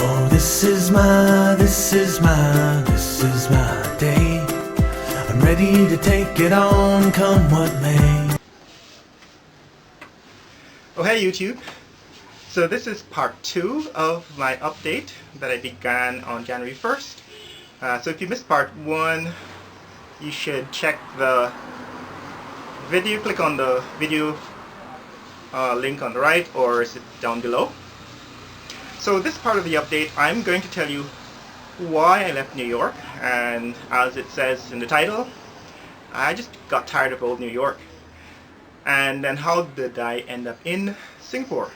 Oh, this is my day. I'm ready to take it on, come what may. Oh, hey YouTube. So this is part 2 of my update that I began on January 1st. So if you missed part 1, you should check the video, click on the video link on the right, or is it down below. So this part of the update, I'm going to tell you why I left New York, and as it says in the title, I just got tired of old New York. And then how did I end up in Singapore?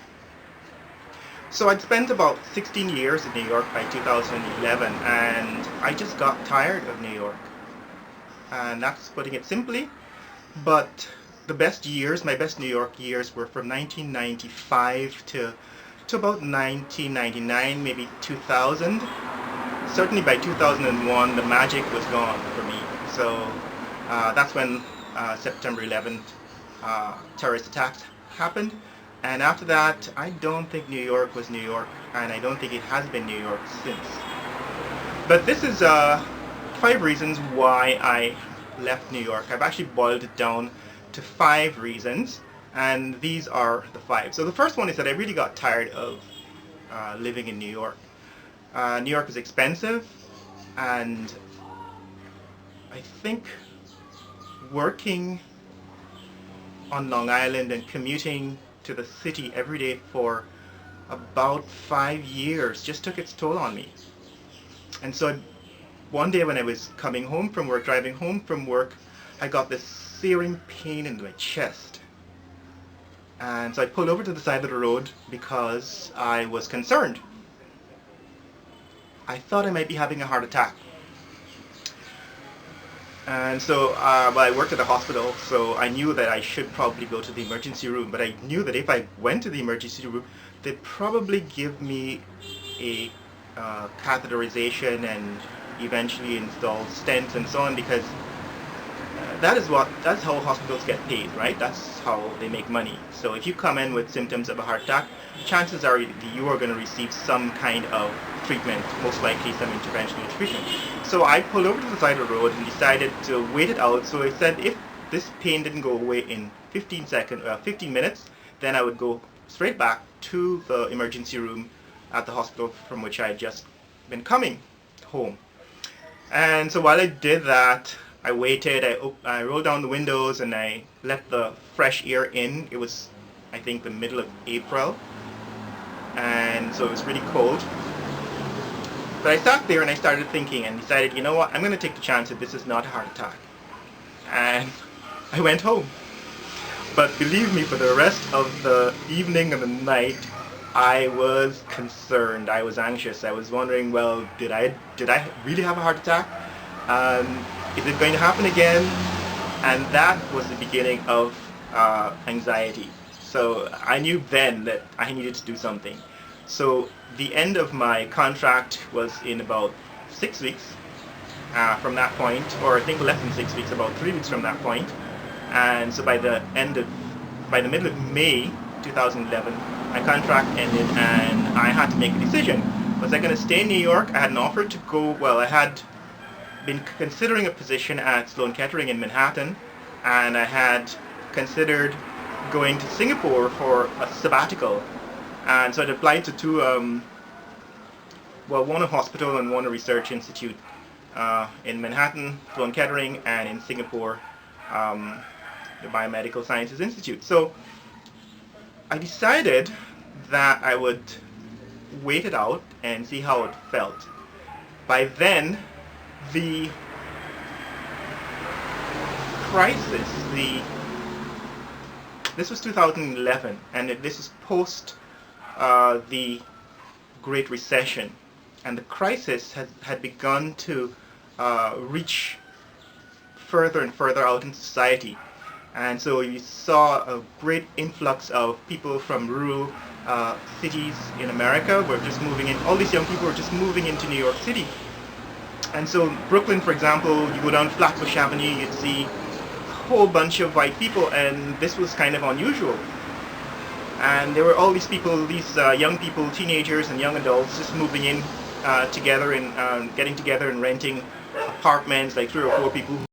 So I'd spent about 16 years in New York by 2011, and I just got tired of New York. And that's putting it simply. But the best years, my best New York years, were from 1995 to about 1999, maybe 2000. Certainly by 2001, the magic was gone for me. So that's when September 11th terrorist attacks happened. And after that, I don't think New York was New York, and I don't think it has been New York since. But this is 5 reasons why I left New York. I've actually boiled it down to 5 reasons, and these are the 5. So the first one is that I really got tired of living in New York. New York is expensive, and I think working on Long Island and commuting to the city every day for about 5 years just took its toll on me. And so one day when I was coming home from work, driving home from work, I got this searing pain in my chest. And so I pulled over to the side of the road because I was concerned. I thought I might be having a heart attack. And so I worked at a hospital, so I knew that I should probably go to the emergency room, but I knew that if I went to the emergency room, they'd probably give me a catheterization and eventually install stents and so on, because that's how hospitals get paid, right? That's how they make money. So if you come in with symptoms of a heart attack, chances are that you are going to receive some kind of treatment, most likely some interventional treatment. So I pulled over to the side of the road and decided to wait it out. So I said if this pain didn't go away in 15 minutes, then I would go straight back to the emergency room at the hospital from which I had just been coming home. And so while I did that, I waited, I rolled down the windows and I let the fresh air in. It was, I think, the middle of April, and so it was really cold. But I sat there and I started thinking and decided, you know what, I'm going to take the chance that this is not a heart attack. And I went home. But believe me, for the rest of the evening and the night, I was concerned. I was anxious. I was wondering, well, did I really have a heart attack? Is it going to happen again? And that was the beginning of anxiety. So I knew then that I needed to do something. So the end of my contract was in about 6 weeks from that point, or I think less than 6 weeks, about 3 weeks from that point. And so by the middle of May 2011, my contract ended and I had to make a decision. Was I going to stay in New York? I had an offer to go, well, I had been considering a position at Sloan Kettering in Manhattan, and I had considered going to Singapore for a sabbatical. And so I'd applied to 2, one a hospital and one a research institute in Manhattan, Sloan Kettering, and in Singapore, the Biomedical Sciences Institute. So I decided that I would wait it out and see how it felt. By then, the crisis, this was 2011, and this was post the Great Recession, and the crisis had begun to reach further and further out in society. And so you saw a great influx of people from rural cities in America were just moving in. All these young people were just moving into New York City. And so Brooklyn, for example, you go down Flatbush Avenue, you'd see a whole bunch of white people, and this was kind of unusual. and there were all these people, these young people, teenagers and young adults, just moving in together and getting together and renting apartments, like 3 or 4 people